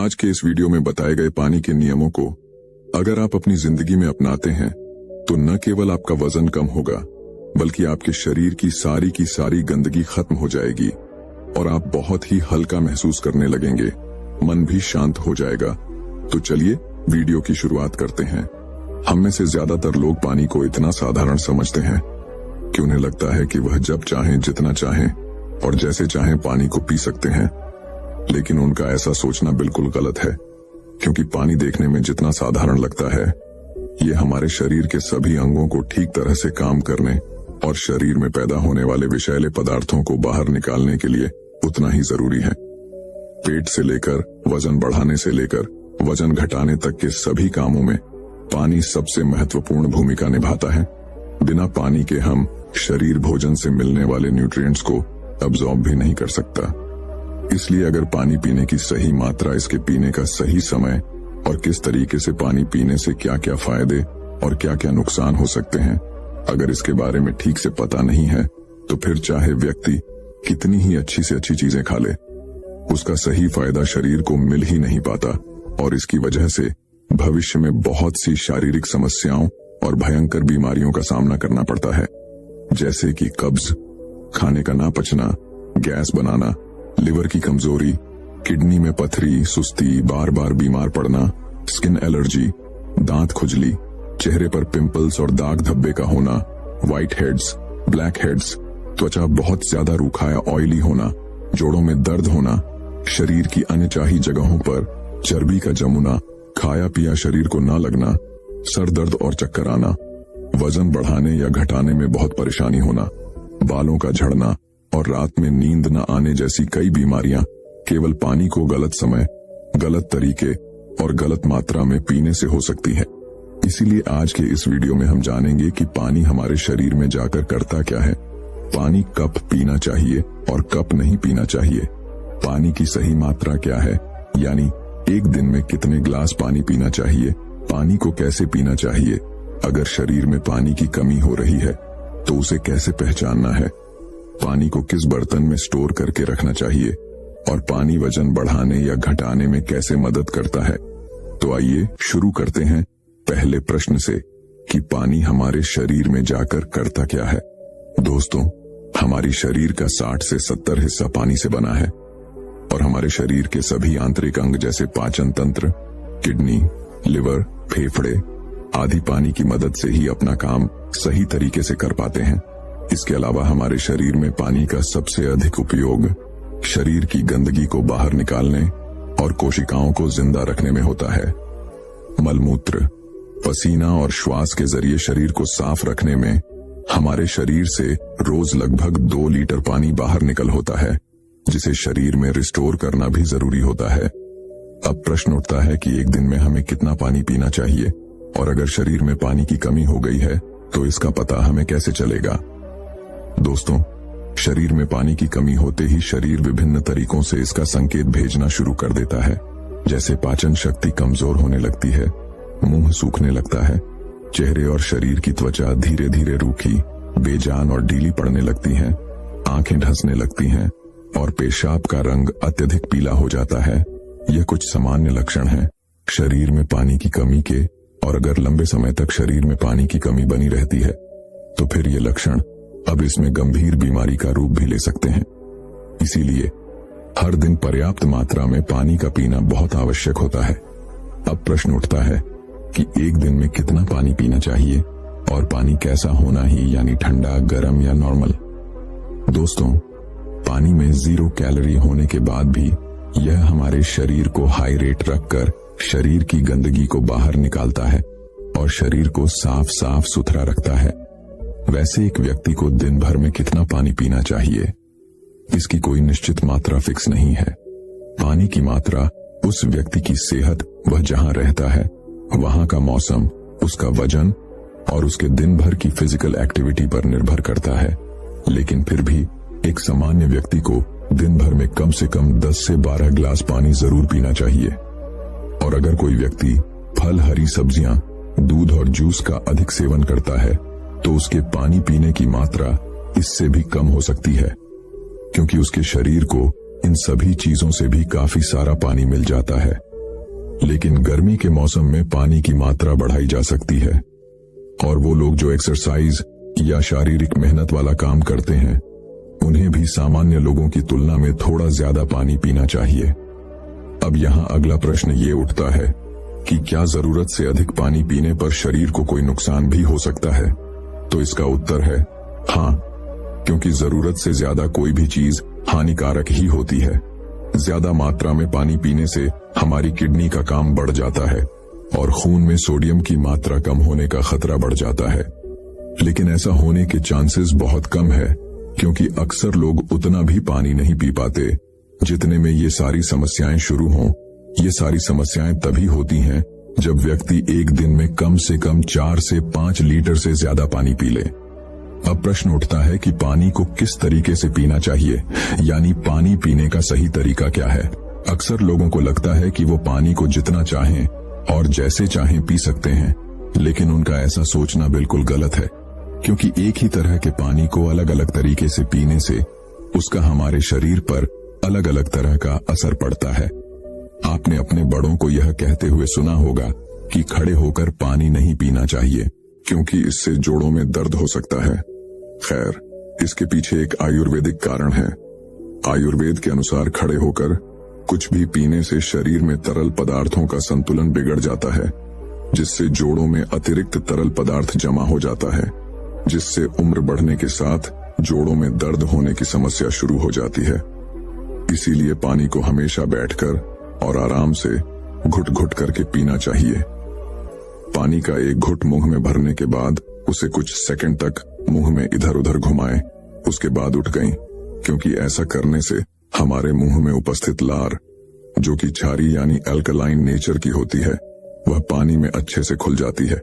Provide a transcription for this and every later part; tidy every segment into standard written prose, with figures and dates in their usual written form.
आज के इस वीडियो में बताए गए पानी के नियमों को अगर आप अपनी जिंदगी में अपनाते हैं तो न केवल आपका वजन कम होगा बल्कि आपके शरीर की सारी गंदगी खत्म हो जाएगी और आप बहुत ही हल्का महसूस करने लगेंगे, मन भी शांत हो जाएगा। तो चलिए वीडियो की शुरुआत करते हैं। हम में से ज्यादातर लोग पानी को इतना साधारण समझते हैं कि उन्हें लगता है कि वह जब चाहें, जितना चाहें और जैसे चाहें पानी को पी सकते हैं, लेकिन उनका ऐसा सोचना बिल्कुल गलत है, क्योंकि पानी देखने में जितना साधारण लगता है, ये हमारे शरीर के सभी अंगों को ठीक तरह से काम करने और शरीर में पैदा होने वाले विषैले पदार्थों को बाहर निकालने के लिए उतना ही जरूरी है। पेट से लेकर वजन बढ़ाने से लेकर वजन घटाने तक के सभी कामों में पानी सबसे महत्वपूर्ण भूमिका निभाता है। बिना पानी के हम शरीर भोजन से मिलने वाले न्यूट्रिएंट्स को अब्सॉर्ब भी नहीं कर सकता। इसलिए अगर पानी पीने की सही मात्रा, इसके पीने का सही समय और किस तरीके से पानी पीने से क्या क्या फायदे और क्या क्या नुकसान हो सकते हैं, अगर इसके बारे में ठीक से पता नहीं है तो फिर चाहे व्यक्ति कितनी ही अच्छी से अच्छी चीजें खा ले, उसका सही फायदा शरीर को मिल ही नहीं पाता और इसकी वजह से भविष्य में बहुत सी शारीरिक समस्याओं और भयंकर बीमारियों का सामना करना पड़ता है, जैसे कि कब्ज, खाने का ना पचना, गैस बनाना, लिवर की कमजोरी, किडनी में पथरी, सुस्ती, बार बार बीमार पड़ना, स्किन एलर्जी, दांत खुजली, चेहरे पर पिंपल्स और दाग धब्बे का होना, व्हाइट हेड्स, ब्लैक हेड्स, त्वचा बहुत ज्यादा रूखा या ऑयली होना, जोड़ों में दर्द होना, शरीर की अनचाही जगहों पर चर्बी का जमुना, खाया पिया शरीर को ना लगना, सर दर्द और चक्कर आना, वजन बढ़ाने या घटाने में बहुत परेशानी होना, बालों का झड़ना और रात में नींद न आने जैसी कई बीमारियां केवल पानी को गलत समय, गलत तरीके और गलत मात्रा में पीने से हो सकती है। इसीलिए आज के इस वीडियो में हम जानेंगे कि पानी हमारे शरीर में जाकर करता क्या है, पानी कब पीना चाहिए और कब नहीं पीना चाहिए, पानी की सही मात्रा क्या है, यानी एक दिन में कितने ग्लास पानी पीना चाहिए, पानी को कैसे पीना चाहिए, अगर शरीर में पानी की कमी हो रही है तो उसे कैसे पहचानना है, पानी को किस बर्तन में स्टोर करके रखना चाहिए और पानी वजन बढ़ाने या घटाने में कैसे मदद करता है। तो आइए शुरू करते हैं पहले प्रश्न से कि पानी हमारे शरीर में जाकर करता क्या है। दोस्तों, हमारी शरीर का 60 से 70 हिस्सा पानी से बना है और हमारे शरीर के सभी आंतरिक अंग जैसे पाचन तंत्र, किडनी, लिवर, फेफड़े आदि पानी की मदद से ही अपना काम सही तरीके से कर पाते हैं। इसके अलावा हमारे शरीर में पानी का सबसे अधिक उपयोग शरीर की गंदगी को बाहर निकालने और कोशिकाओं को जिंदा रखने में होता है। मलमूत्र, पसीना और श्वास के जरिए शरीर को साफ रखने में हमारे शरीर से रोज लगभग 2 लीटर पानी बाहर निकल होता है, जिसे शरीर में रिस्टोर करना भी जरूरी होता है। अब प्रश्न उठता है कि एक दिन में हमें कितना पानी पीना चाहिए और अगर शरीर में पानी की कमी हो गई है तो इसका पता हमें कैसे चलेगा। दोस्तों, शरीर में पानी की कमी होते ही शरीर विभिन्न तरीकों से इसका संकेत भेजना शुरू कर देता है, जैसे पाचन शक्ति कमजोर होने लगती है, मुंह सूखने लगता है, चेहरे और शरीर की त्वचा धीरे धीरे रूखी, बेजान और ढीली पड़ने लगती है, आंखें ढसने लगती हैं और पेशाब का रंग अत्यधिक पीला हो जाता है। यह कुछ सामान्य लक्षण हैं शरीर में पानी की कमी के, और अगर लंबे समय तक शरीर में पानी की कमी बनी रहती है तो फिर ये लक्षण अब इसमें गंभीर बीमारी का रूप भी ले सकते हैं। इसीलिए हर दिन पर्याप्त मात्रा में पानी का पीना बहुत आवश्यक होता है। अब प्रश्न उठता है कि एक दिन में कितना पानी पीना चाहिए और पानी कैसा होना ही, यानी ठंडा, गर्म या नॉर्मल। दोस्तों, पानी में 0 कैलोरी होने के बाद भी यह हमारे शरीर को हाइड्रेट रखकर शरीर की गंदगी को बाहर निकालता है और शरीर को साफ सुथरा रखता है। वैसे एक व्यक्ति को दिन भर में कितना पानी पीना चाहिए, इसकी कोई निश्चित मात्रा फिक्स नहीं है। पानी की मात्रा उस व्यक्ति की सेहत, वह जहां रहता है, वहां का मौसम, उसका वजन और उसके दिन भर की फिजिकल एक्टिविटी पर निर्भर करता है। लेकिन फिर भी एक सामान्य व्यक्ति को दिन भर में कम से कम 10 से 12 ग्लास पानी जरूर पीना चाहिए। और अगर कोई व्यक्ति फल, हरी सब्जियां, दूध और जूस का अधिक सेवन करता है तो उसके पानी पीने की मात्रा इससे भी कम हो सकती है, क्योंकि उसके शरीर को इन सभी चीजों से भी काफी सारा पानी मिल जाता है लेकिन गर्मी के मौसम में पानी की मात्रा बढ़ाई जा सकती है, और वो लोग जो एक्सरसाइज या शारीरिक मेहनत वाला काम करते हैं उन्हें भी सामान्य लोगों की तुलना में थोड़ा ज्यादा पानी पीना चाहिए। अब यहाँ अगला प्रश्न ये उठता है कि क्या जरूरत से अधिक पानी पीने पर शरीर को कोई नुकसान भी हो सकता है? तो इसका उत्तर है हाँ, क्योंकि जरूरत से ज्यादा कोई भी चीज हानिकारक ही होती है। ज्यादा मात्रा में पानी पीने से हमारी किडनी का काम बढ़ जाता है और खून में सोडियम की मात्रा कम होने का खतरा बढ़ जाता है। लेकिन ऐसा होने के चांसेस बहुत कम है, क्योंकि अक्सर लोग उतना भी पानी नहीं पी पाते जितने में ये सारी समस्याएं शुरू हों। ये सारी समस्याएं तभी होती हैं जब व्यक्ति एक दिन में कम से कम 4 से 5 लीटर से ज्यादा पानी पी ले। अब प्रश्न उठता है कि पानी को किस तरीके से पीना चाहिए, यानी पानी पीने का सही तरीका क्या है। अक्सर लोगों को लगता है कि वो पानी को जितना चाहें और जैसे चाहें पी सकते हैं, लेकिन उनका ऐसा सोचना बिल्कुल गलत है, क्योंकि एक ही तरह के पानी को अलग अलग तरीके से पीने से उसका हमारे शरीर पर अलग अलग तरह का असर पड़ता है। आपने अपने बड़ों को यह कहते हुए सुना होगा कि खड़े होकर पानी नहीं पीना चाहिए, क्योंकि इससे जोड़ों में दर्द हो सकता है। खैर, इसके पीछे एक आयुर्वेदिक कारण है। आयुर्वेद के अनुसार खड़े होकर कुछ भी पीने से शरीर में तरल पदार्थों का संतुलन बिगड़ जाता है, जिससे जोड़ों में अतिरिक्त तरल पदार्थ जमा हो जाता है, जिससे उम्र बढ़ने के साथ जोड़ों में दर्द होने की समस्या शुरू हो जाती है। इसीलिए पानी को हमेशा बैठकर और आराम से घुट घुट करके पीना चाहिए। पानी का एक घुट मुंह में भरने के बाद उसे कुछ सेकंड तक मुंह में इधर उधर घुमाएं, उसके बाद उठ गएं, क्योंकि ऐसा करने से हमारे मुंह में उपस्थित लार, जो कि क्षारी यानी अल्कलाइन नेचर की होती है, वह पानी में अच्छे से खुल जाती है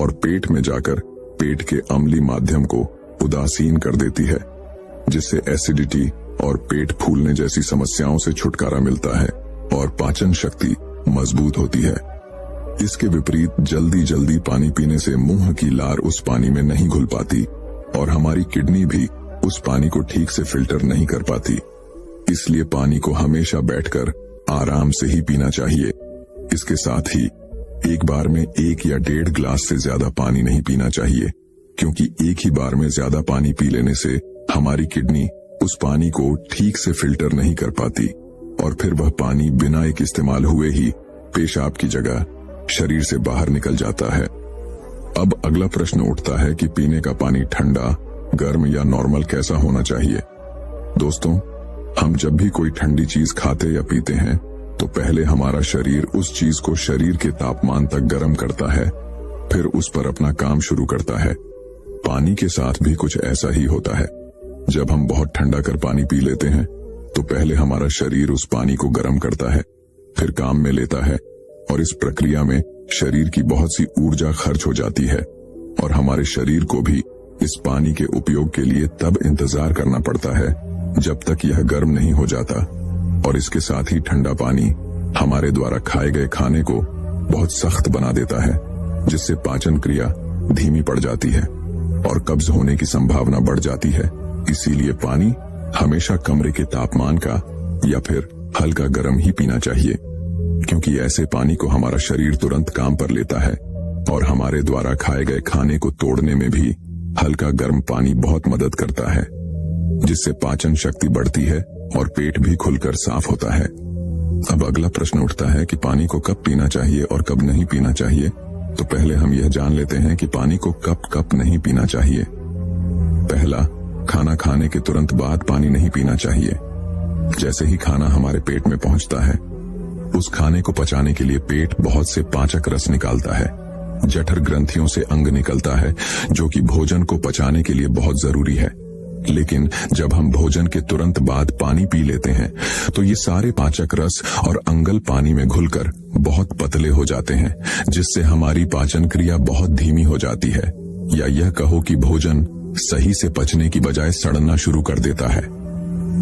और पेट में जाकर पेट के अम्लीय माध्यम को उदासीन कर देती है, जिससे एसिडिटी और पेट फूलने जैसी समस्याओं से छुटकारा मिलता है और पाचन शक्ति मजबूत होती है। इसके विपरीत जल्दी जल्दी पानी पीने से मुंह की लार उस पानी में नहीं घुल पाती और हमारी किडनी भी उस पानी को ठीक से फिल्टर नहीं कर पाती। इसलिए पानी को हमेशा बैठकर आराम से ही पीना चाहिए। इसके साथ ही एक बार में 1 या 1.5 ग्लास से ज्यादा पानी नहीं पीना चाहिए, क्योंकि एक ही बार में ज्यादा पानी पी लेने से हमारी किडनी उस पानी को ठीक से फिल्टर नहीं कर पाती और फिर वह पानी बिना एक इस्तेमाल हुए ही पेशाब की जगह शरीर से बाहर निकल जाता है। अब अगला प्रश्न उठता है कि पीने का पानी ठंडा, गर्म या नॉर्मल कैसा होना चाहिए। दोस्तों, हम जब भी कोई ठंडी चीज खाते या पीते हैं तो पहले हमारा शरीर उस चीज को शरीर के तापमान तक गर्म करता है, फिर उस पर अपना काम शुरू करता है। पानी के साथ भी कुछ ऐसा ही होता है। जब हम बहुत ठंडा कर पानी पी लेते हैं तो पहले हमारा शरीर उस पानी को गर्म करता है, फिर काम में लेता है, और इस प्रक्रिया में शरीर की बहुत सी ऊर्जा खर्च हो जाती है और हमारे शरीर को भी इस पानी के उपयोग के लिए तब इंतजार करना पड़ता है जब तक यह गर्म नहीं हो जाता। और इसके साथ ही ठंडा पानी हमारे द्वारा खाए गए खाने को बहुत सख्त बना देता है, जिससे पाचन क्रिया धीमी पड़ जाती है और कब्ज होने की संभावना बढ़ जाती है। इसीलिए पानी हमेशा कमरे के तापमान का या फिर हल्का गर्म ही पीना चाहिए, क्योंकि ऐसे पानी को हमारा शरीर तुरंत काम पर लेता है और हमारे द्वारा खाए गए खाने को तोड़ने में भी हल्का गर्म पानी बहुत मदद करता है, जिससे पाचन शक्ति बढ़ती है और पेट भी खुलकर साफ होता है। अब अगला प्रश्न उठता है कि पानी को कब पीना चाहिए और कब नहीं पीना चाहिए। तो पहले हम यह जान लेते हैं कि पानी को कब नहीं पीना चाहिए। पहला, खाना खाने के तुरंत बाद पानी नहीं पीना चाहिए। जैसे ही खाना हमारे पेट में पहुंचता है, उस खाने को पचाने के लिए पेट बहुत से पाचक रस निकालता है। जठर ग्रंथियों से अंग निकलता है, जो कि भोजन को पचाने के लिए बहुत जरूरी है। लेकिन जब हम भोजन के तुरंत बाद पानी पी लेते हैं तो ये सारे पाचक रस और अंगल पानी में घुलकर बहुत पतले हो जाते हैं, जिससे हमारी पाचन क्रिया बहुत धीमी हो जाती है, या यह कहो कि भोजन सही से पचने की बजाय सड़ना शुरू कर देता है।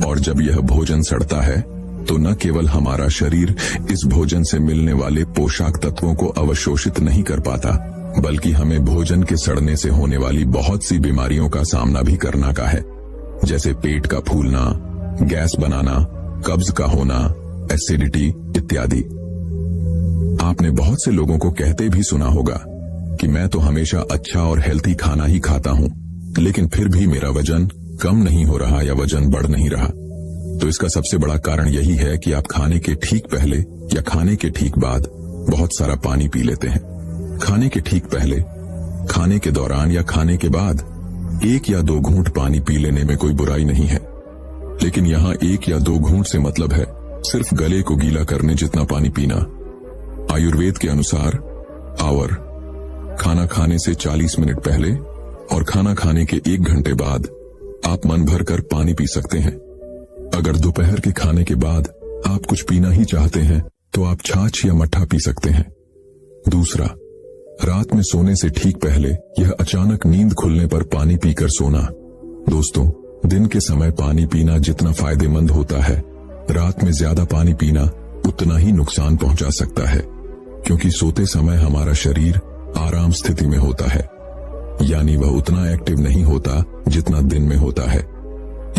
और जब यह भोजन सड़ता है तो न केवल हमारा शरीर इस भोजन से मिलने वाले पोषक तत्वों को अवशोषित नहीं कर पाता, बल्कि हमें भोजन के सड़ने से होने वाली बहुत सी बीमारियों का सामना भी करना का है, जैसे पेट का फूलना, गैस बनाना, कब्ज का होना, एसिडिटी इत्यादि। आपने बहुत से लोगों को कहते भी सुना होगा कि मैं तो हमेशा अच्छा और हेल्थी खाना ही खाता हूं, लेकिन फिर भी मेरा वजन कम नहीं हो रहा या वजन बढ़ नहीं रहा। तो इसका सबसे बड़ा कारण यही है कि आप खाने के ठीक पहले या खाने के ठीक बाद बहुत सारा पानी पी लेते हैं। खाने के ठीक पहले, खाने के दौरान या खाने के बाद 1 या 2 घूंट पानी पी लेने में कोई बुराई नहीं है, लेकिन यहाँ 1 या 2 घूंट से मतलब है सिर्फ गले को गीला करने जितना पानी पीना। आयुर्वेद के अनुसार आवर खाना खाने से 40 मिनट पहले और खाना खाने के 1 घंटे बाद आप मन भर कर पानी पी सकते हैं। अगर दोपहर के खाने के बाद आप कुछ पीना ही चाहते हैं तो आप छाछ या मट्ठा पी सकते हैं। दूसरा, रात में सोने से ठीक पहले यह अचानक नींद खुलने पर पानी पीकर सोना। दोस्तों, दिन के समय पानी पीना जितना फायदेमंद होता है, रात में ज्यादा पानी पीना उतना ही नुकसान पहुंचा सकता है, क्योंकि सोते समय हमारा शरीर आराम स्थिति में होता है, यानी वह उतना एक्टिव नहीं होता जितना दिन में होता है।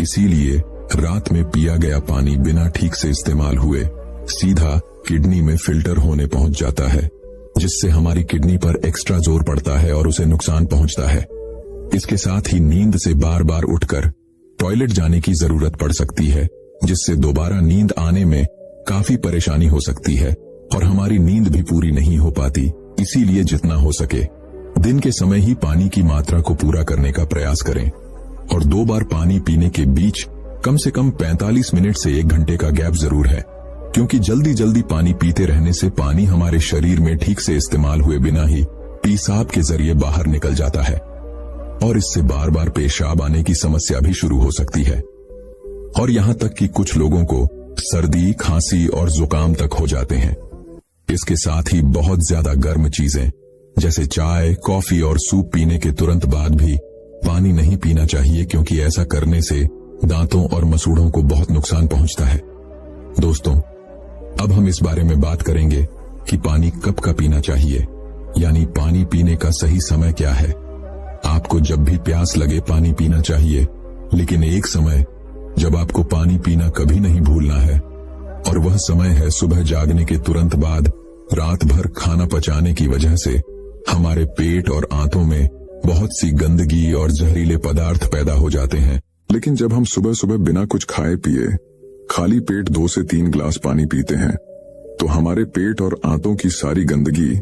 इसीलिए रात में पिया गया पानी बिना ठीक से इस्तेमाल हुए सीधा किडनी में फिल्टर होने पहुंच जाता है, जिससे हमारी किडनी पर एक्स्ट्रा जोर पड़ता है और उसे नुकसान पहुंचता है। इसके साथ ही नींद से बार बार उठकर टॉयलेट जाने की जरूरत पड़ सकती है, जिससे दोबारा नींद आने में काफी परेशानी हो सकती है और हमारी नींद भी पूरी नहीं हो पाती। इसीलिए जितना हो सके दिन के समय ही पानी की मात्रा को पूरा करने का प्रयास करें और 2 बार पानी पीने के बीच कम से कम 45 मिनट से 1 घंटे का गैप जरूर है, क्योंकि जल्दी जल्दी पानी पीते रहने से पानी हमारे शरीर में ठीक से इस्तेमाल हुए बिना ही पेशाब के जरिए बाहर निकल जाता है और इससे बार बार पेशाब आने की समस्या भी शुरू हो सकती है। और यहाँ तक कि कुछ लोगों को सर्दी, खांसी और जुकाम तक हो जाते हैं। इसके साथ ही बहुत ज्यादा गर्म चीजें जैसे चाय, कॉफी और सूप पीने के तुरंत बाद भी पानी नहीं पीना चाहिए, क्योंकि ऐसा करने से दांतों और मसूड़ों को बहुत नुकसान पहुंचता है। दोस्तों, अब हम इस बारे में बात करेंगे कि पानी कब का पीना चाहिए, यानी पानी पीने का सही समय क्या है। आपको जब भी प्यास लगे पानी पीना चाहिए, लेकिन एक समय जब आपको पानी पीना कभी नहीं भूलना है, और वह समय है सुबह जागने के तुरंत बाद। रात भर खाना पचाने की वजह से हमारे पेट और आंतों में बहुत सी गंदगी और जहरीले पदार्थ पैदा हो जाते हैं। लेकिन जब हम सुबह सुबह बिना कुछ खाए पिए खाली पेट 2 से 3 गिलास पानी पीते हैं, तो हमारे पेट और आंतों की सारी गंदगी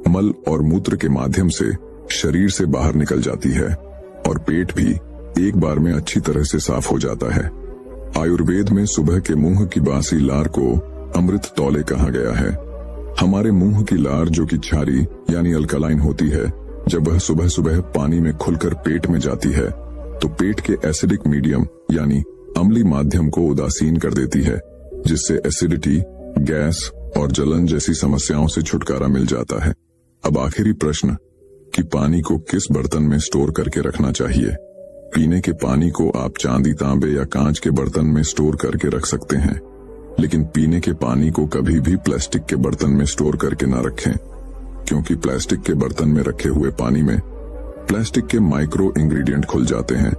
मल और मूत्र के माध्यम से शरीर से बाहर निकल जाती है और पेट भी एक बार में अच्छी तरह से साफ हो जाता है। आयुर्वेद में सुबह के मुंह की बासी लार को अमृत तौले कहा गया है। हमारे मुंह की लार, जो कि क्षारी यानी अल्कलाइन होती है, जब वह सुबह सुबह पानी में खुलकर पेट में जाती है तो पेट के एसिडिक मीडियम यानी अम्लीय माध्यम को उदासीन कर देती है, जिससे एसिडिटी, गैस और जलन जैसी समस्याओं से छुटकारा मिल जाता है। अब आखिरी प्रश्न कि पानी को किस बर्तन में स्टोर करके रखना चाहिए। पीने के पानी को आप चांदी, तांबे या कांच के बर्तन में स्टोर करके रख सकते हैं, लेकिन पीने के पानी को कभी भी प्लास्टिक के बर्तन में स्टोर करके ना रखें, क्योंकि प्लास्टिक के बर्तन में रखे हुए पानी में प्लास्टिक के माइक्रो इंग्रेडिएंट खुल जाते हैं,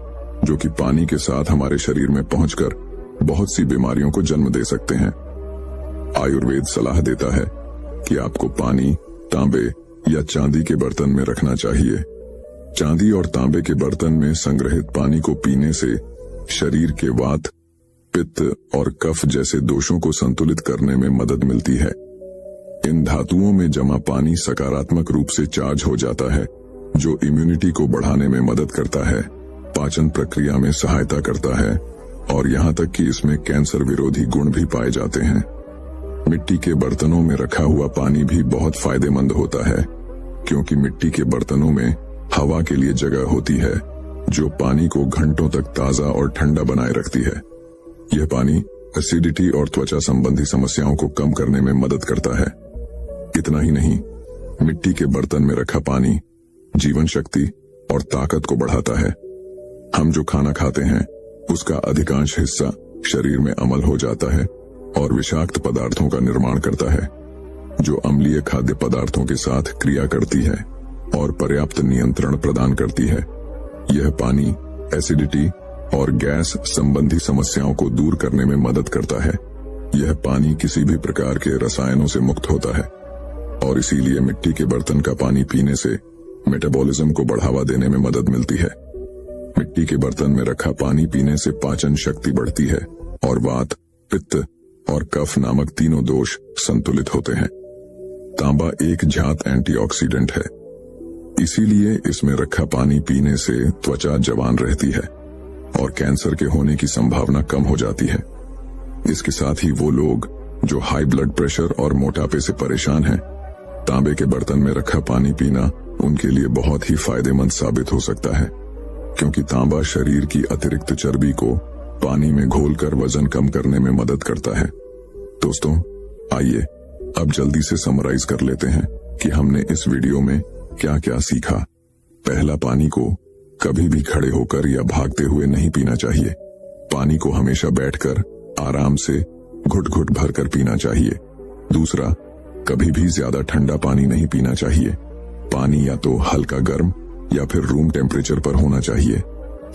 जो कि पानी के साथ हमारे शरीर में पहुंचकर बहुत सी बीमारियों को जन्म दे सकते हैं। आयुर्वेद सलाह देता है कि आपको पानी तांबे या चांदी के बर्तन में रखना चाहिए। चांदी और तांबे के बर्तन में संग्रहित पानी को पीने से शरीर के वात, पित्त और कफ जैसे दोषों को संतुलित करने में मदद मिलती है। इन धातुओं में जमा पानी सकारात्मक रूप से चार्ज हो जाता है, जो इम्यूनिटी को बढ़ाने में मदद करता है, पाचन प्रक्रिया में सहायता करता है और यहाँ तक कि इसमें कैंसर विरोधी गुण भी पाए जाते हैं। मिट्टी के बर्तनों में रखा हुआ पानी भी बहुत फायदेमंद होता है, क्योंकि मिट्टी के बर्तनों में हवा के लिए जगह होती है, जो पानी को घंटों तक ताजा और ठंडा बनाए रखती है। यह पानी एसिडिटी और त्वचा संबंधी समस्याओं को कम करने में मदद करता है। इतना ही नहीं, मिट्टी के बर्तन में रखा पानी जीवन शक्ति और ताकत को बढ़ाता है। हम जो खाना खाते हैं उसका अधिकांश हिस्सा शरीर में अम्ल हो जाता है और विषाक्त पदार्थों का निर्माण करता है, जो अम्लीय खाद्य पदार्थों के साथ क्रिया करती है और पर्याप्त नियंत्रण प्रदान करती है। यह पानी एसिडिटी और गैस संबंधी समस्याओं को दूर करने में मदद करता है। यह पानी किसी भी प्रकार के रसायनों से मुक्त होता है और इसीलिए मिट्टी के बर्तन का पानी पीने से मेटाबॉलिज्म को बढ़ावा देने में मदद मिलती है। मिट्टी के बर्तन में रखा पानी पीने से पाचन शक्ति बढ़ती है और वात, पित्त और कफ नामक तीनों दोष संतुलित होते हैं। तांबा एक झात एंटीऑक्सीडेंट है, इसीलिए इसमें रखा पानी पीने से त्वचा जवान रहती है और कैंसर के होने की संभावना कम हो जाती है। इसके साथ ही वो लोग जो हाई ब्लड प्रेशर और मोटापे से परेशान हैं, तांबे के बर्तन में रखा पानी पीना उनके लिए बहुत ही फायदेमंद साबित हो सकता है, क्योंकि तांबा शरीर की अतिरिक्त चर्बी को पानी में घोलकर वजन कम करने में मदद करता है। दोस्तों, आइए अब जल्दी से समराइज कर लेते हैं कि हमने इस वीडियो में क्या क्या सीखा। पहला, पानी को कभी भी खड़े होकर या भागते हुए नहीं पीना चाहिए। पानी को हमेशा बैठकर आराम से घुट घुट भरकर पीना चाहिए। दूसरा, कभी भी ज्यादा ठंडा पानी नहीं पीना चाहिए। पानी या तो हल्का गर्म या फिर रूम टेम्परेचर पर होना चाहिए।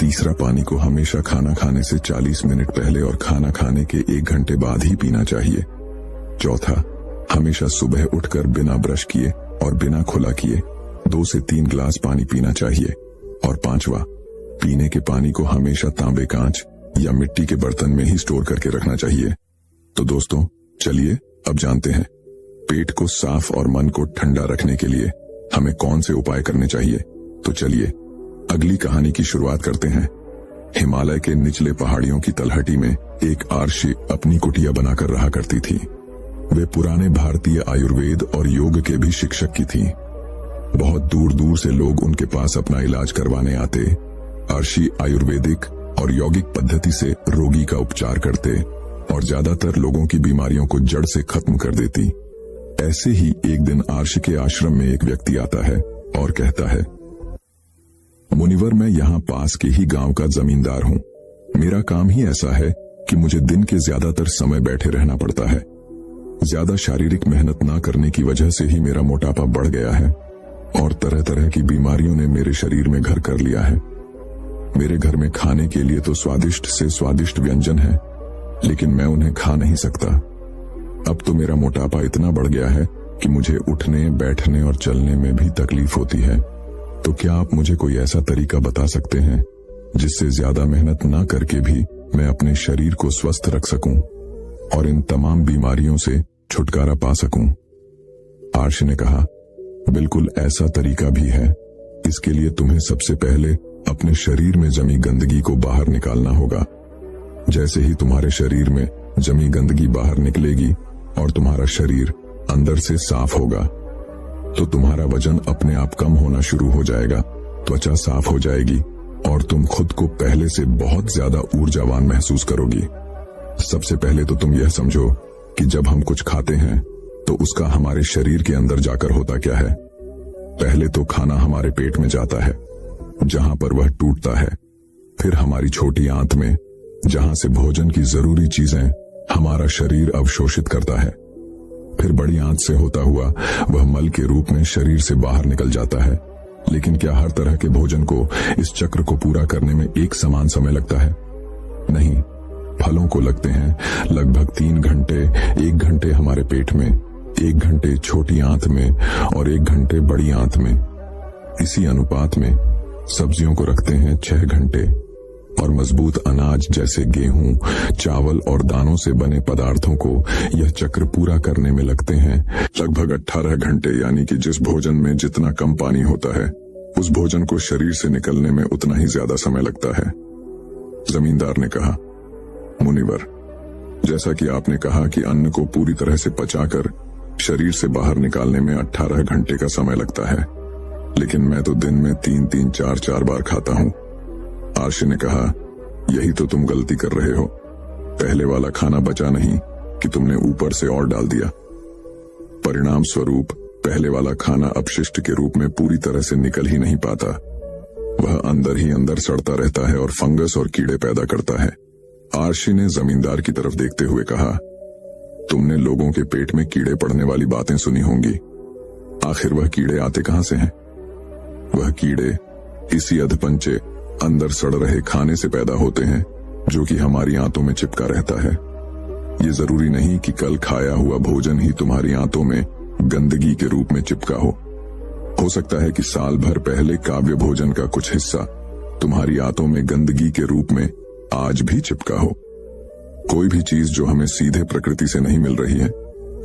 तीसरा, पानी को हमेशा खाना खाने से 40 मिनट पहले और खाना खाने के 1 घंटे बाद ही पीना चाहिए। चौथा, हमेशा सुबह उठकर बिना ब्रश किए और बिना खुला किए 2 से 3 ग्लास पानी पीना चाहिए। और पांचवा, पीने के पानी को हमेशा तांबे, कांच या मिट्टी के बर्तन में ही स्टोर करके रखना चाहिए। तो दोस्तों, चलिए अब जानते हैं पेट को साफ और मन को ठंडा रखने के लिए हमें कौन से उपाय करने चाहिए। तो चलिए अगली कहानी की शुरुआत करते हैं। हिमालय के निचले पहाड़ियों की तलहटी में एक आर्षी अपनी कुटिया बनाकर रहा करती थी। वे पुराने भारतीय आयुर्वेद और योग के भी शिक्षक की थीं। बहुत दूर दूर से लोग उनके पास अपना इलाज करवाने आते। आर्षी आयुर्वेदिक और यौगिक पद्धति से रोगी का उपचार करते और ज्यादातर लोगों की बीमारियों को जड़ से खत्म कर देती। ऐसे ही एक दिन आर्षी के आश्रम में एक व्यक्ति आता है और कहता है, मुनिवर, मैं यहाँ पास के ही गांव का जमींदार हूँ। मेरा काम ही ऐसा है कि मुझे दिन के ज्यादातर समय बैठे रहना पड़ता है। ज्यादा शारीरिक मेहनत ना करने की वजह से ही मेरा मोटापा बढ़ गया है और तरह तरह की बीमारियों ने मेरे शरीर में घर कर लिया है। मेरे घर में खाने के लिए तो स्वादिष्ट से स्वादिष्ट व्यंजन है, लेकिन मैं उन्हें खा नहीं सकता। अब तो मेरा मोटापा इतना बढ़ गया है कि मुझे उठने, बैठने और चलने में भी तकलीफ होती है। तो क्या आप मुझे कोई ऐसा तरीका बता सकते हैं जिससे ज्यादा मेहनत ना करके भी मैं अपने शरीर को स्वस्थ रख सकूं और इन तमाम बीमारियों से छुटकारा पा सकूं? आर्षी ने कहा, बिल्कुल ऐसा तरीका भी है। इसके लिए तुम्हें सबसे पहले अपने शरीर में जमी गंदगी को बाहर निकालना होगा। जैसे ही तुम्हारे शरीर में जमी गंदगी बाहर निकलेगी और तुम्हारा शरीर अंदर से साफ होगा, तो तुम्हारा वजन अपने आप कम होना शुरू हो जाएगा, त्वचा साफ हो जाएगी और तुम खुद को पहले से बहुत ज्यादा ऊर्जावान महसूस करोगी। सबसे पहले तो तुम यह समझो कि जब हम कुछ खाते हैं तो उसका हमारे शरीर के अंदर जाकर होता क्या है। पहले तो खाना हमारे पेट में जाता है, जहां पर वह टूटता है। फिर हमारी छोटी आंत में, जहां से भोजन की जरूरी चीजें हमारा शरीर अवशोषित करता है। फिर बड़ी आंत से होता हुआ वह मल के रूप में शरीर से बाहर निकल जाता है। लेकिन क्या हर तरह के भोजन को इस चक्र को पूरा करने में एक समान समय लगता है? नहीं, फलों को लगते हैं लगभग 3 घंटे। 1 घंटे हमारे पेट में, 1 घंटे छोटी आंत में और 1 घंटे बड़ी आंत में। इसी अनुपात में सब्जियों को रखते हैं 6 घंटे और मजबूत अनाज जैसे गेहूं, चावल और दानों से बने पदार्थों को यह चक्र पूरा करने में लगते हैं लगभग 18 घंटे। यानी कि जिस भोजन में जितना कम पानी होता है, उस भोजन को शरीर से निकलने में उतना ही ज्यादा समय लगता है। जमींदार ने कहा, मुनिवर, जैसा कि आपने कहा कि अन्न को पूरी तरह से पचाकर शरीर से बाहर निकालने में 18 घंटे का समय लगता है, लेकिन मैं तो दिन में 3-3, 4-4 बार खाता हूँ। आर्षी ने कहा, यही तो तुम गलती कर रहे हो। पहले वाला खाना बचा नहीं कि तुमने ऊपर से और डाल दिया। परिणाम स्वरूप पहले वाला खाना अपशिष्ट के रूप में पूरी तरह से निकल ही नहीं पाता। वह अंदर ही अंदर सड़ता रहता है और फंगस और कीड़े पैदा करता है। आर्षी ने जमींदार की तरफ देखते हुए कहा, तुमने लोगों के पेट में कीड़े पड़ने वाली बातें सुनी होंगी। आखिर वह कीड़े आते कहां से हैं? वह कीड़े इसी अधपंचे अंदर सड़ रहे खाने से पैदा होते हैं, जो कि हमारी आंतों में चिपका रहता है। ये जरूरी नहीं कि कल खाया हुआ भोजन ही तुम्हारी आंतों में गंदगी के रूप में चिपका हो सकता है कि साल भर पहले काव्य भोजन का कुछ हिस्सा तुम्हारी आंतों में गंदगी के रूप में आज भी चिपका हो। कोई भी चीज जो हमें सीधे प्रकृति से नहीं मिल रही है,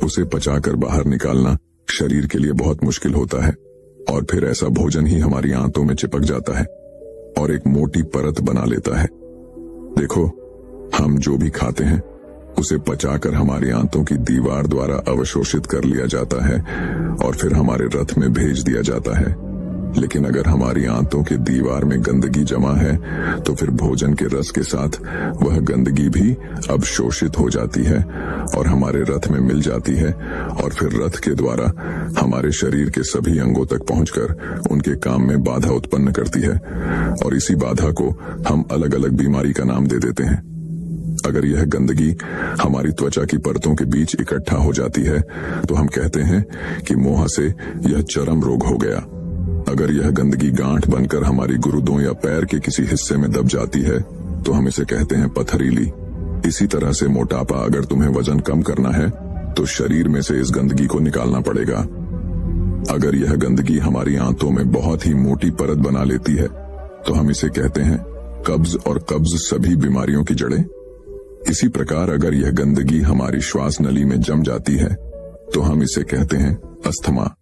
उसे पचाकर बाहर निकालना शरीर के लिए बहुत मुश्किल होता है, और फिर ऐसा भोजन ही हमारी आंतों में चिपक जाता है और एक मोटी परत बना लेता है। देखो, हम जो भी खाते हैं उसे पचाकर हमारी आंतों की दीवार द्वारा अवशोषित कर लिया जाता है और फिर हमारे रथ में भेज दिया जाता है। लेकिन अगर हमारी आंतों के दीवार में गंदगी जमा है तो फिर भोजन के रस के साथ वह गंदगी भी अवशोषित हो जाती है और हमारे रथ में मिल जाती है, और फिर रथ के द्वारा हमारे शरीर के सभी अंगों तक पहुंचकर उनके काम में बाधा उत्पन्न करती है, और इसी बाधा को हम अलग अलग बीमारी का नाम दे देते हैं। अगर यह गंदगी हमारी त्वचा की परतों के बीच इकट्ठा हो जाती है तो हम कहते हैं कि मोहा से यह चरम रोग हो गया। अगर यह गंदगी गांठ बनकर हमारी गुर्दों या पैर के किसी हिस्से में दब जाती है तो हम इसे कहते हैं पथरीली। इसी तरह से मोटापा, अगर तुम्हें वजन कम करना है तो शरीर में से इस गंदगी को निकालना पड़ेगा। अगर यह गंदगी हमारी आंतों में बहुत ही मोटी परत बना लेती है तो हम इसे कहते हैं कब्ज, और कब्ज सभी बीमारियों की जड़ें। इसी प्रकार अगर यह गंदगी हमारी श्वास नली में जम जाती है तो हम इसे कहते हैं अस्थमा।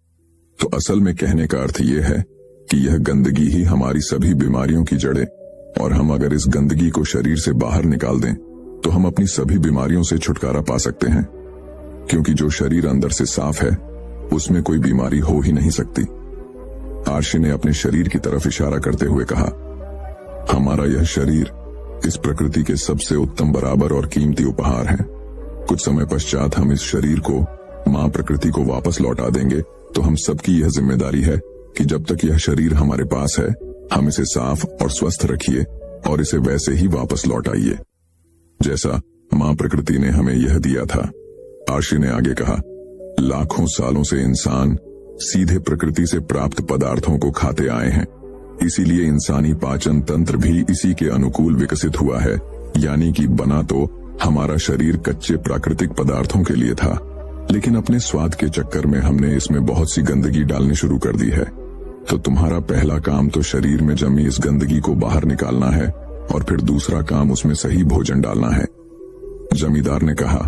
तो असल में कहने का अर्थ यह है कि यह गंदगी ही हमारी सभी बीमारियों की जड़ें, और हम अगर इस गंदगी को शरीर से बाहर निकाल दें तो हम अपनी सभी बीमारियों से छुटकारा पा सकते हैं, क्योंकि जो शरीर अंदर से साफ है उसमें कोई बीमारी हो ही नहीं सकती। आर्शी ने अपने शरीर की तरफ इशारा करते हुए कहा, हमारा यह शरीर इस प्रकृति के सबसे उत्तम, बराबर और कीमती उपहार है। कुछ समय पश्चात हम इस शरीर को मां प्रकृति को वापस लौटा देंगे, तो हम सबकी यह जिम्मेदारी है कि जब तक यह शरीर हमारे पास है हम इसे साफ और स्वस्थ रखिए और इसे वैसे ही वापस लौटाइए जैसा मां प्रकृति ने हमें यह दिया था। आर्शी ने आगे कहा, लाखों सालों से इंसान सीधे प्रकृति से प्राप्त पदार्थों को खाते आए हैं, इसीलिए इंसानी पाचन तंत्र भी इसी के अनुकूल विकसित हुआ है। यानी कि बना तो हमारा शरीर कच्चे प्राकृतिक पदार्थों के लिए था, लेकिन अपने स्वाद के चक्कर में हमने इसमें बहुत सी गंदगी डालनी शुरू कर दी है। तो तुम्हारा पहला काम तो शरीर में जमी इस गंदगी को बाहर निकालना है, और फिर दूसरा काम उसमें सही भोजन डालना है। जमींदार ने कहा,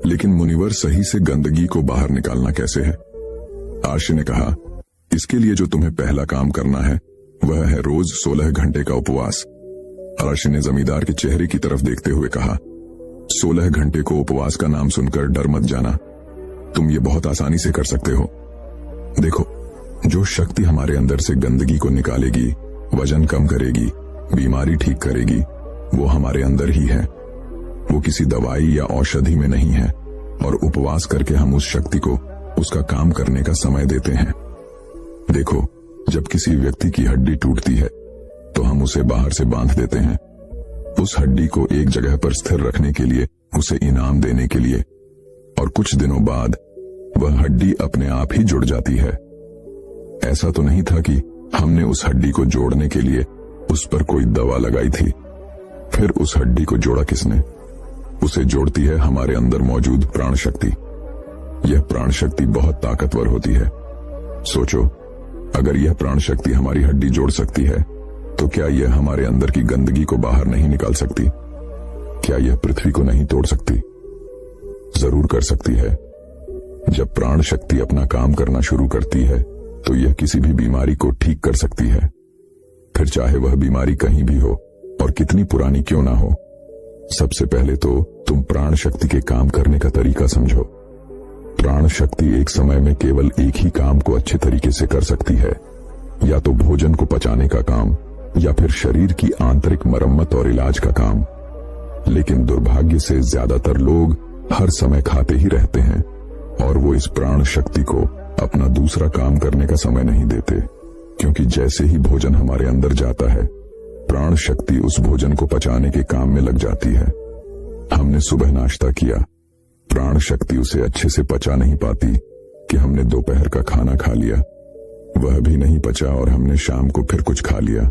लेकिन मुनिवर सही से गंदगी को बाहर निकालना कैसे है? आर्शी ने कहा, इसके लिए जो तुम्हें पहला काम करना है वह है रोज 16 घंटे का उपवास। आर्शी ने जमींदार के चेहरे की तरफ देखते हुए कहा, 16 घंटे को उपवास का नाम सुनकर डर मत जाना, तुम ये बहुत आसानी से कर सकते हो। देखो, जो शक्ति हमारे अंदर से गंदगी को निकालेगी, वजन कम करेगी, बीमारी ठीक करेगी, वो हमारे अंदर ही है। वो किसी दवाई या औषधि में नहीं है, और उपवास करके हम उस शक्ति को उसका काम करने का समय देते हैं। देखो, जब किसी व्यक्ति की हड्डी टूटती है तो हम उसे बाहर से बांध देते हैं, उस हड्डी को एक जगह पर स्थिर रखने के लिए, उसे इनाम देने के लिए, और कुछ दिनों बाद वह हड्डी अपने आप ही जुड़ जाती है। ऐसा तो नहीं था कि हमने उस हड्डी को जोड़ने के लिए उस पर कोई दवा लगाई थी। फिर उस हड्डी को जोड़ा किसने? उसे जोड़ती है हमारे अंदर मौजूद प्राण शक्ति। यह प्राण शक्ति बहुत ताकतवर होती है। सोचो, अगर यह प्राण शक्ति हमारी हड्डी जोड़ सकती है तो क्या यह हमारे अंदर की गंदगी को बाहर नहीं निकाल सकती? क्या यह पृथ्वी को नहीं तोड़ सकती? जरूर कर सकती है। जब प्राण शक्ति अपना काम करना शुरू करती है तो यह किसी भी बीमारी को ठीक कर सकती है, फिर चाहे वह बीमारी कहीं भी हो और कितनी पुरानी क्यों ना हो। सबसे पहले तो तुम प्राण शक्ति के काम करने का तरीका समझो। प्राण शक्ति एक समय में केवल एक ही काम को अच्छे तरीके से कर सकती है, या तो भोजन को पचाने का काम, या फिर शरीर की आंतरिक मरम्मत और इलाज का काम। लेकिन दुर्भाग्य से ज्यादातर लोग हर समय खाते ही रहते हैं, और वो इस प्राण शक्ति को अपना दूसरा काम करने का समय नहीं देते, क्योंकि जैसे ही भोजन हमारे अंदर जाता है, प्राण शक्ति उस भोजन को पचाने के काम में लग जाती है। हमने सुबह नाश्ता किया, प्राण शक्ति उसे अच्छे से पचा नहीं पाती कि हमने दोपहर का खाना खा लिया, वह भी नहीं पचा, और हमने शाम को फिर कुछ खा लिया,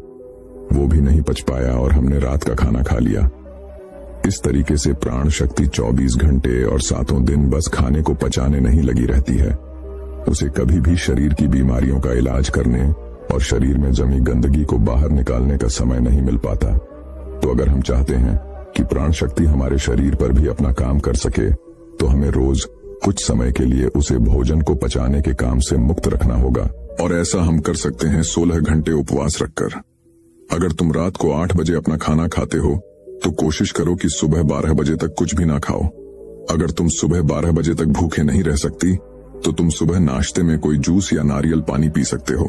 वो भी नहीं पच पाया, और हमने रात का खाना खा लिया। इस तरीके से प्राण शक्ति 24 घंटे और 7 दिन बस खाने को पचाने नहीं लगी रहती है। उसे कभी भी शरीर की बीमारियों का इलाज करने और शरीर में जमी गंदगी को बाहर निकालने का समय नहीं मिल पाता। तो अगर हम चाहते हैं कि प्राण शक्ति हमारे शरीर पर भी अपना काम कर सके, तो हमें रोज कुछ समय के लिए उसे भोजन को पचाने के काम से मुक्त रखना होगा। और ऐसा हम कर सकते हैं 16 घंटे उपवास रखकर। अगर तुम रात को 8 बजे अपना खाना खाते हो तो कोशिश करो कि सुबह 12 बजे तक कुछ भी ना खाओ। अगर तुम सुबह 12 बजे तक भूखे नहीं रह सकती तो तुम सुबह नाश्ते में कोई जूस या नारियल पानी पी सकते हो।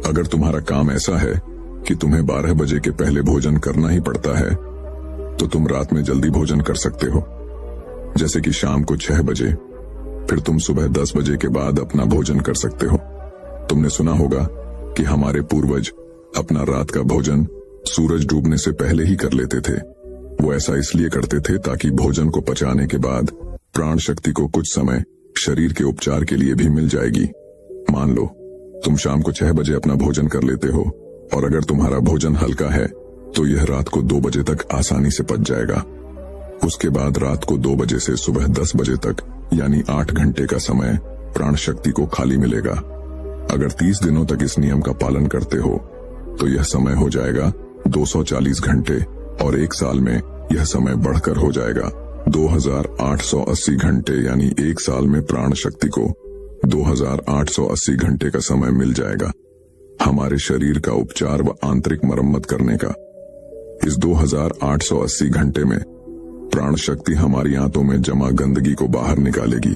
अगर तुम्हारा काम ऐसा है कि तुम्हें 12 बजे के पहले भोजन करना ही पड़ता है तो तुम रात में जल्दी भोजन कर सकते हो, जैसे कि शाम को 6 बजे। फिर तुम सुबह 10 बजे के बाद अपना भोजन कर सकते हो। तुमने सुना होगा कि हमारे पूर्वज अपना रात का भोजन सूरज डूबने से पहले ही कर लेते थे। वो ऐसा इसलिए करते थे ताकि भोजन को पचाने के बाद प्राण शक्ति को कुछ समय शरीर के उपचार के लिए भी मिल जाएगी। मान लो तुम शाम को 6 बजे अपना भोजन कर लेते हो और अगर तुम्हारा भोजन हल्का है तो यह रात को 2 बजे तक आसानी से पच जाएगा। उसके बाद रात को 2 बजे से सुबह 10 बजे तक यानी 8 घंटे का समय प्राण शक्ति को खाली मिलेगा। अगर 30 दिनों तक इस नियम का पालन करते हो तो यह समय हो जाएगा 240 घंटे और 1 साल में यह समय बढ़कर हो जाएगा 2880 घंटे, यानी 1 साल में प्राण शक्ति को 2880 घंटे का समय मिल जाएगा हमारे शरीर का उपचार व आंतरिक मरम्मत करने का। इस 2880 घंटे में प्राण शक्ति हमारी आंतों में जमा गंदगी को बाहर निकालेगी,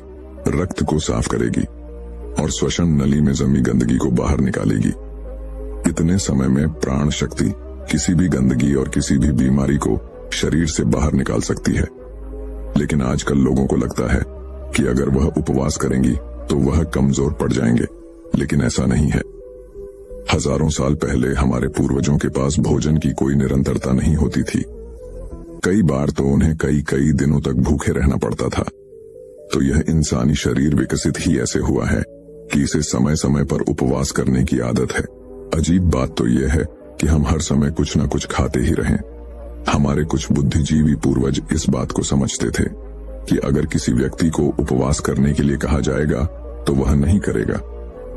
रक्त को साफ करेगी और श्वसन नली में जमी गंदगी को बाहर निकालेगी। इतने समय में प्राण शक्ति किसी भी गंदगी और किसी भी बीमारी को शरीर से बाहर निकाल सकती है। लेकिन आजकल लोगों को लगता है कि अगर वह उपवास करेंगी तो वह कमजोर पड़ जाएंगे, लेकिन ऐसा नहीं है। हजारों साल पहले हमारे पूर्वजों के पास भोजन की कोई निरंतरता नहीं होती थी। कई बार तो उन्हें कई दिनों तक भूखे रहना पड़ता था। तो यह इंसानी शरीर विकसित ही ऐसे हुआ है कि इसे समय समय पर उपवास करने की आदत है। अजीब बात तो यह है कि हम हर समय कुछ न कुछ खाते ही रहें। हमारे कुछ बुद्धिजीवी पूर्वज इस बात को समझते थे कि अगर किसी व्यक्ति को उपवास करने के लिए कहा जाएगा तो वह नहीं करेगा।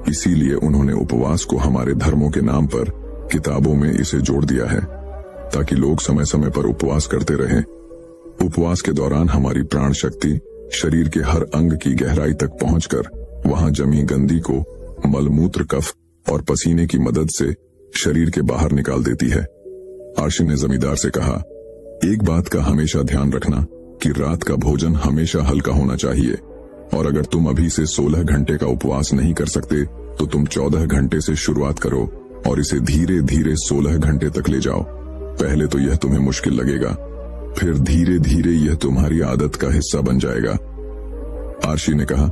इसीलिए उन्होंने उपवास को हमारे धर्मों के नाम पर किताबों में इसे जोड़ दिया है ताकि लोग समय समय पर उपवास करते रहें। उपवास के दौरान हमारी प्राण शक्ति शरीर के हर अंग की गहराई तक पहुंचकर वहां जमी गंदी को मलमूत्र, कफ और पसीने की मदद से शरीर के बाहर निकाल देती है। आर्शी ने जमींदार से कहा, एक बात का हमेशा ध्यान रखना कि रात का भोजन हमेशा हल्का होना चाहिए और अगर तुम अभी से 16 घंटे का उपवास नहीं कर सकते तो तुम 14 घंटे से शुरुआत करो और इसे धीरे धीरे 16 घंटे तक ले जाओ। पहले तो यह तुम्हें मुश्किल लगेगा, फिर धीरे धीरे यह तुम्हारी आदत का हिस्सा बन जाएगा। आर्शी ने कहा,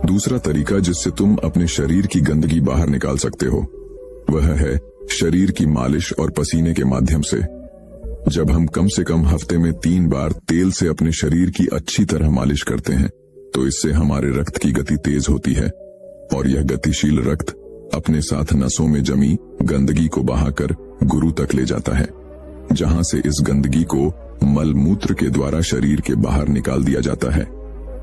दूसरा तरीका जिससे तुम अपने शरीर की गंदगी बाहर निकाल सकते हो वह है शरीर की मालिश और पसीने के माध्यम से। जब हम कम से कम हफ्ते में 3 बार तेल से अपने शरीर की अच्छी तरह मालिश करते हैं तो इससे हमारे रक्त की गति तेज होती है और यह गतिशील रक्त अपने साथ नसों में जमी गंदगी को बहाकर गुरु तक ले जाता है, जहां से इस गंदगी को मल मूत्र के द्वारा शरीर के बाहर निकाल दिया जाता है।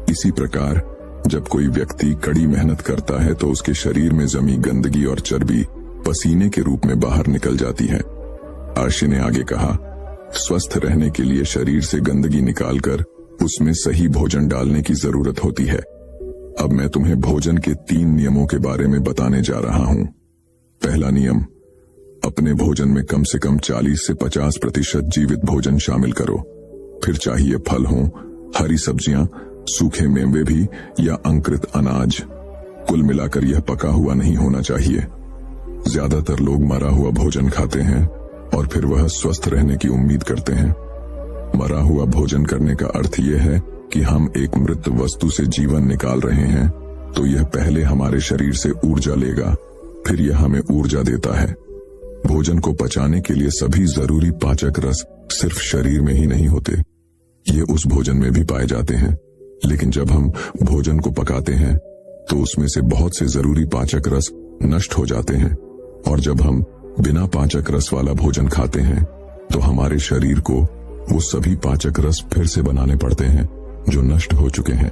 इसी प्रकार जब कोई व्यक्ति कड़ी मेहनत करता है तो उसके शरीर में जमी गंदगी और चर्बी पसीने के रूप में बाहर निकल जाती है। आर्शी ने आगे कहा, स्वस्थ रहने के लिए शरीर से गंदगी निकालकर उसमें सही भोजन डालने की जरूरत होती है। अब मैं तुम्हें भोजन के 3 नियमों के बारे में बताने जा रहा हूं। पहला नियम, अपने भोजन में कम से कम 40 से 50% जीवित भोजन शामिल करो। फिर चाहिए फल हो, हरी सब्जियां, सूखे मेवे भी या अंकुरित अनाज। कुल मिलाकर यह पका हुआ नहीं होना चाहिए। ज्यादातर लोग मरा हुआ भोजन खाते हैं और फिर वह स्वस्थ रहने की उम्मीद करते हैं। मरा हुआ भोजन करने का अर्थ यह है कि हम एक मृत वस्तु से जीवन निकाल रहे हैं, तो यह पहले हमारे शरीर से ऊर्जा लेगा, फिर यह हमें ऊर्जा देता है। भोजन को पचाने के लिए सभी जरूरी पाचक रस सिर्फ शरीर में ही नहीं होते, ये उस भोजन में भी पाए जाते हैं। लेकिन जब हम भोजन को पकाते हैं तो उसमें से बहुत से जरूरी पाचक रस नष्ट हो जाते हैं और जब हम बिना पाचक रस वाला भोजन खाते हैं तो हमारे शरीर को वो सभी पाचक रस फिर से बनाने पड़ते हैं जो नष्ट हो चुके हैं।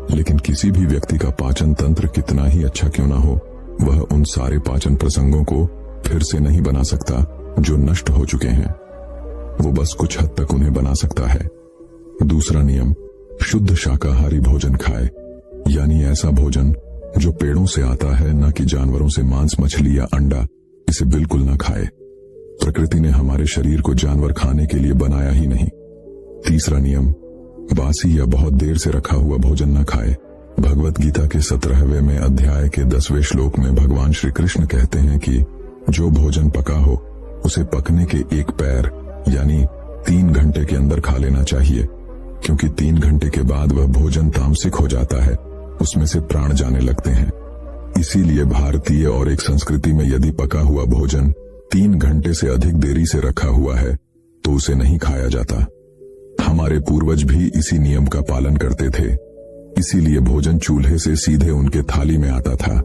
लेकिन किसी भी व्यक्ति का पाचन तंत्र कितना ही अच्छा क्यों ना हो, वह उन सारे पाचन प्रसंगों को फिर से नहीं बना सकता जो नष्ट हो चुके हैं। वो बस कुछ हद तक उन्हें बना सकता है। दूसरा नियम, शुद्ध शाकाहारी भोजन खाए, यानी ऐसा भोजन जो पेड़ों से आता है, न कि जानवरों से मांस, मछली या अंडा। इसे बिल्कुल न खाए। प्रकृति ने हमारे शरीर को जानवर खाने के लिए बनाया ही नहीं। तीसरा नियम, बासी या बहुत देर से रखा हुआ भोजन न खाए। भगवत गीता के 17वें अध्याय के 10वें श्लोक में भगवान श्री कृष्ण कहते हैं कि जो भोजन पका हो उसे पकने के एक पैर यानी 3 घंटे के अंदर खा लेना चाहिए, क्योंकि 3 घंटे के बाद वह भोजन तामसिक हो जाता है, उसमें से प्राण जाने लगते हैं। इसीलिए भारतीय और एक संस्कृति में यदि पका हुआ भोजन 3 घंटे से अधिक देरी से रखा हुआ है तो उसे नहीं खाया जाता। हमारे पूर्वज भी इसी नियम का पालन करते थे, इसीलिए भोजन चूल्हे से सीधे उनके थाली में आता था।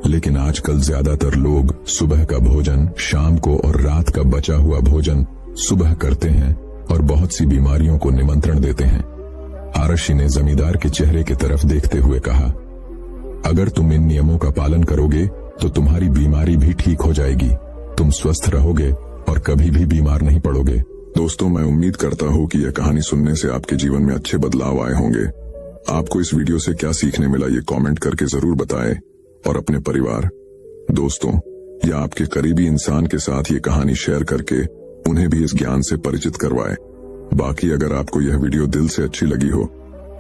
लेकिन आजकल ज्यादातर लोग सुबह का भोजन शाम को और रात का बचा हुआ भोजन सुबह करते हैं और बहुत सी बीमारियों को निमंत्रण देते हैं। आरशी ने जमींदार के चेहरे की तरफ देखते हुए कहा, अगर तुम इन नियमों का पालन करोगे तो तुम्हारी बीमारी भी ठीक हो जाएगी, तुम स्वस्थ रहोगे और कभी भी बीमार नहीं पड़ोगे। दोस्तों, मैं उम्मीद करता हूँ कि यह कहानी सुनने से आपके जीवन में अच्छे बदलाव आए होंगे। आपको इस वीडियो से क्या सीखने मिला ये कमेंट करके जरूर बताएं और अपने परिवार, दोस्तों या आपके करीबी इंसान के साथ ये कहानी शेयर करके उन्हें भी इस ज्ञान से परिचित करवाएं। बाकी अगर आपको यह वीडियो दिल से अच्छी लगी हो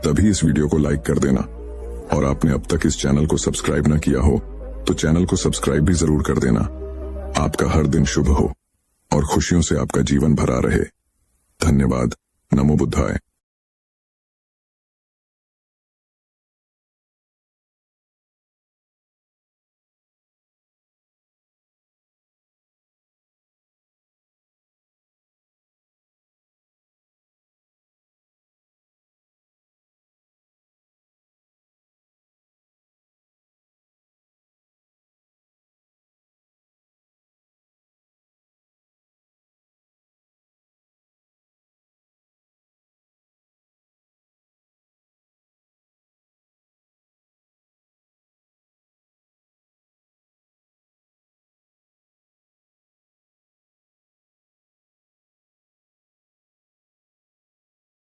तभी इस वीडियो को लाइक कर देना, और आपने अब तक इस चैनल को सब्सक्राइब न किया हो तो चैनल को सब्सक्राइब भी जरूर कर देना। आपका हर दिन शुभ हो और खुशियों से आपका जीवन भरा रहे। धन्यवाद। नमो बुद्धाय।